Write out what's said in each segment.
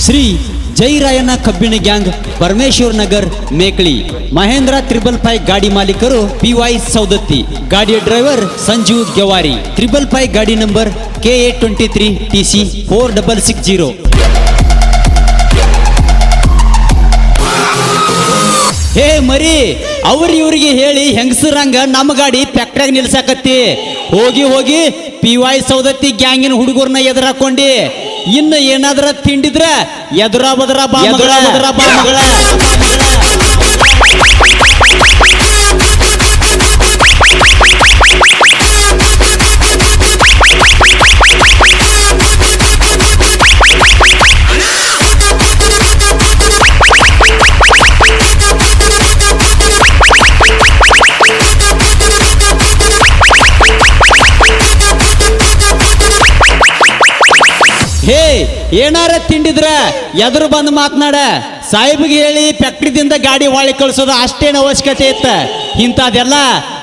ಶ್ರೀ ಜೈರಾಯನ ಕಬ್ಬಿಣ ಗ್ಯಾಂಗ್ ಪರಮೇಶ್ವರ್ ನಗರ್ ಮೇಕಳಿ ಮಹೇಂದ್ರ 555 ಗಾಡಿ ಮಾಲೀಕರು PY ಸೌದತ್ತಿ ಗಾಡಿಯ ಡ್ರೈವರ್ ಸಂಜು ಗೆವಾರಿ 555 ಗಾಡಿ ನಂಬರ್ KA23 TC 4660 ಹೇ ಮರಿ ಅವ್ರಿಗೆ ಹೇಳಿ ಹೆಂಗಸರಂಗ ನಮ್ಮ ಗಾಡಿ ಫ್ಯಾಕ್ಟ್ರಿಯಾಗ ನಿಲ್ಸಾಕತ್ತಿ ಹೋಗಿ ಹೋಗಿ PY ಸೌದತ್ತಿ ಗ್ಯಾಂಗಿನ ಹುಡುಗರನ್ನ ಎದುರು ಹಾಕೊಂಡಿ ಇನ್ನು ಏನಾದ್ರ ತಿಂಡಿದ್ರ ಎದುರ ಬದರ ಬಾ ಮಗಳ ಹೇ ಏನಾರ ತಿಂಡಿದ್ರ ಎದುರು ಬಂದು ಮಾತನಾಡ ಸಾಹೇಬ್ಗೆ ಹೇಳಿ ಫ್ಯಾಕ್ಟ್ರಿದಿಂದ ಗಾಡಿ ಹೊಳಿ ಕಳ್ಸೋದು ಅಷ್ಟೇನು ಅವಶ್ಯಕತೆ ಇತ್ತ ಇಂಥದೆಲ್ಲ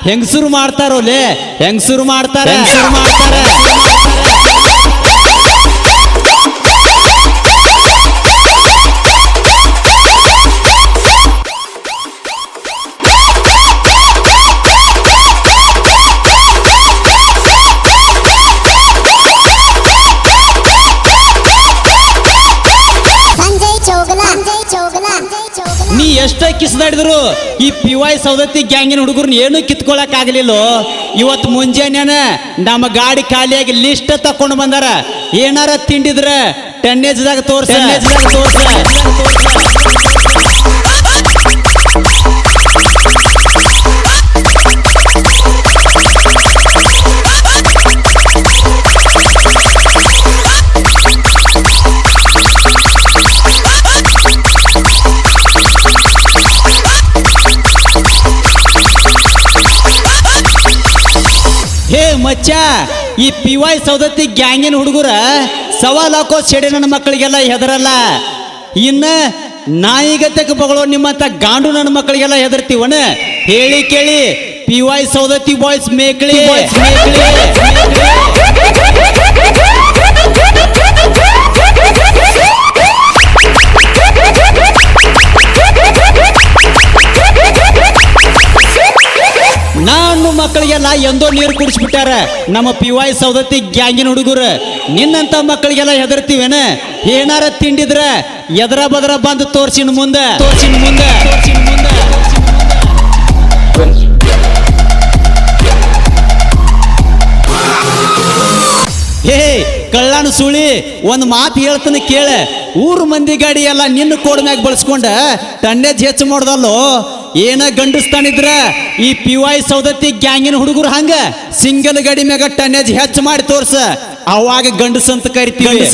ಹೆಂಗಸರು ಮಾಡ್ತಾರೋಲೆ ಹೆಂಗಸರು ಮಾಡ್ತಾರೆ ನೀ ಎಷ್ಟ ಕಿಸ್ದಾಡಿದ್ರು ಈ PY ಸೌದತ್ತಿ ಗ್ಯಾಂಗಿನ ಹುಡುಗರ್ನ ಏನು ಕಿತ್ಕೊಳಕ್ ಆಗ್ಲಿಲ್ಲ ಇವತ್ತು ಮುಂಜಾನೆ ನಮ್ಮ ಗಾಡಿ ಖಾಲಿಯಾಗಿ ಲಿಸ್ಟ್ ತಕೊಂಡು ಬಂದಾರ ಏನಾರ ತಿಂಡಿದ್ರ ಟನ್ನೇಜ್ದಾಗ ತೋರ್ಸ ಹೇ ಮಚ್ಚ ಈ PY ಸೌದತ್ತಿ ಗ್ಯಾಂಗಿನ ಹುಡುಗರ ಸವಾಲ್ ಹಾಕೋ ಸೆಡೆ ನನ್ನ ಮಕ್ಕಳಿಗೆಲ್ಲ ಹೆದರಲ್ಲ ಇನ್ನ ನಾಯಿಗತೆಗೆ ಬಗಳೋ ನಿಮ್ಮಂತ ಗಾಂಡು ನನ್ನ ಮಕ್ಕಳಿಗೆಲ್ಲ ಹೆದರ್ತೀವನ ಹೇಳಿ ಕೇಳಿ PY ಸೌದತ್ತಿ ಬಾಯ್ಸ್ ಮೇಕಳಿ ನಾನು ಮಕ್ಕಳಿಗೆಲ್ಲ ಎಂದೋ ನೀರು ಕುಡಿಸ್ಬಿಟ್ಟಾರ ನಮ್ಮ PY ಸೌದತ್ತಿ ಗ್ಯಾಂಗಿನ ಹುಡುಗರು ನಿನ್ನಂತ ಮಕ್ಕಳಿಗೆಲ್ಲ ಹೆದರ್ತೀವೇನ ಏನಾರ ತಿಂಡಿದ್ರ ಎದರ ಬದರ ಬಂದು ತೋರ್ಸಿನ ಮುಂದೆ ಹೇ ಕಳ್ಳಾನ ಸುಳಿ ಒಂದು ಮಾತು ಹೇಳ್ತಾನೆ ಕೇಳ ಊರು ಮಂದಿ ಗಾಡಿ ಎಲ್ಲ ನಿನ್ನ ಕೋಡ್ಮ್ಯಾಗ ಬಳಸ್ಕೊಂಡ ಟನ್ನೇಜ್ ಹೆಚ್ಚು ಮಾಡ್ದಲ್ಲೋ ಏನ ಗಂಡಸ್ತಾನಿದ್ರ ಈ PY ಸೌದತ್ತಿ ಗ್ಯಾಂಗಿನ ಹುಡುಗರು ಹಂಗ ಸಿಂಗಲ್ ಗಾಡಿ ಮ್ಯಾಗ ಟನ್ನೇಜ್ ಹೆಚ್ಚು ಮಾಡಿ ತೋರ್ಸ ಅವಾಗ ಗಂಡಸಂತ ಕರಿತೀವಿ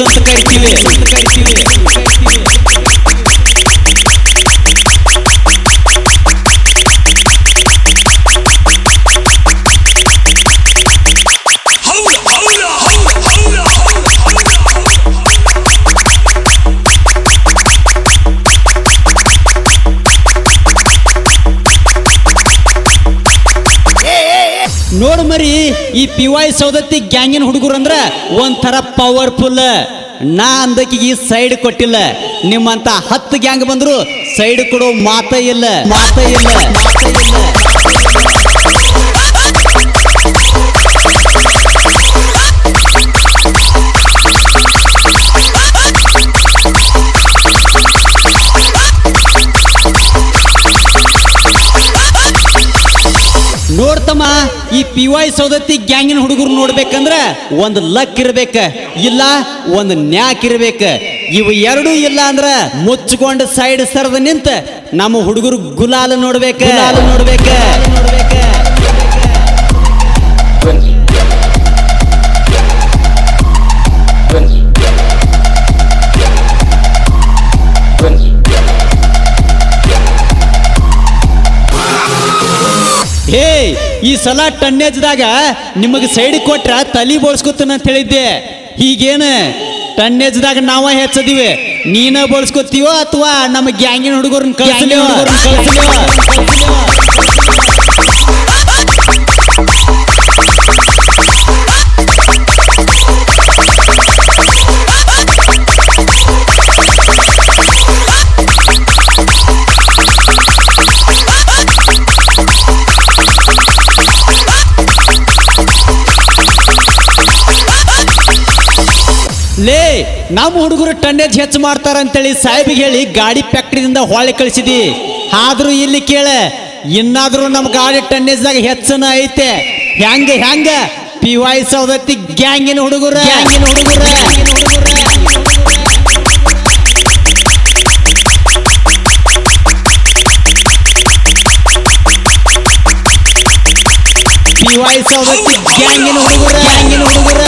ನೋಡು ಮರಿ ಈ PY ಸೌದತ್ತಿ ಗ್ಯಾಂಗಿನ ಹುಡುಗರು ಅಂದ್ರ ಒಂಥರ ಪವರ್ಫುಲ್ ನಾ ಅಂದಕ್ಕಿಗೆ ಸೈಡ್ ಕೊಟ್ಟಿಲ್ಲ ನಿಮ್ಮಂತ 10 ಗ್ಯಾಂಗ್ ಬಂದ್ರು ಸೈಡ್ ಕೊಡೋ ಮಾತೇ ಇಲ್ಲ ನೋಡ್ತಮ್ಮ ಈ PY ಸೌದತ್ತಿ ಗ್ಯಾಂಗಿನ ಹುಡುಗರು ನೋಡ್ಬೇಕಂದ್ರ ಒಂದು ಲಕ್ ಇರ್ಬೇಕ ಇಲ್ಲ ಒಂದು ನ್ಯಾಕ್ ಇರ್ಬೇಕ ಇವು ಎರಡೂ ಇಲ್ಲ ಅಂದ್ರ ಮುಚ್ಚಿಕೊಂಡು ಸೈಡ್ ಸರದ ನಿಂತ ನಮ್ಮ ಹುಡುಗರು ಗುಲಾಲ ನೋಡ್ಬೇಕ ಹೇ ಈ ಸಲ ಟನ್ನೇಜ್ದಾಗ ನಿಮಗೆ ಸೈಡ್ ಕೊಟ್ರ ತಲಿ ಬೋಳ್ಸ್ಕೊತಾನ ಅಂತ ಹೇಳಿದ್ದೆ ಹೀಗೇನ ಟನ್ನೇಜ್ದಾಗ ನಾವ ಹೆಚ್ಚದಿವೆ ನೀನ ಬೋಳ್ಸ್ಕೊತೀವೋ ಅಥವಾ ನಮ್ಮ ಗ್ಯಾಂಗಿನ ಹುಡುಗರನ್ನ ಕಳಿಸಲಿವ ನಮ್ಮ ಹುಡುಗರು ಟನ್ನೇಜ್ ಹೆಚ್ಚು ಮಾಡ್ತಾರ ಅಂತೇಳಿ ಸಾಹೇಬಿಗೆ ಹೇಳಿ ಗಾಡಿ ಫ್ಯಾಕ್ಟ್ರಿಯಿಂದ ಹೊಳೆ ಕಳಿಸಿದಿ. ಆದ್ರೂ ಇಲ್ಲಿ ಕೇಳ, ಇನ್ನಾದ್ರೂ ನಮ್ಮ ಗಾಡಿ ಟನ್ನೇಜ್ದಾಗ ಹೆಚ್ಚನ ಐತೆ. ಹೆಂಗ PY ಸೌದತ್ತಿ ಗ್ಯಾಂಗಿನ ಹುಡುಗರ PY ಸೌದತ್ತಿ ಗ್ಯಾಂಗಿನ ಹುಡುಗರ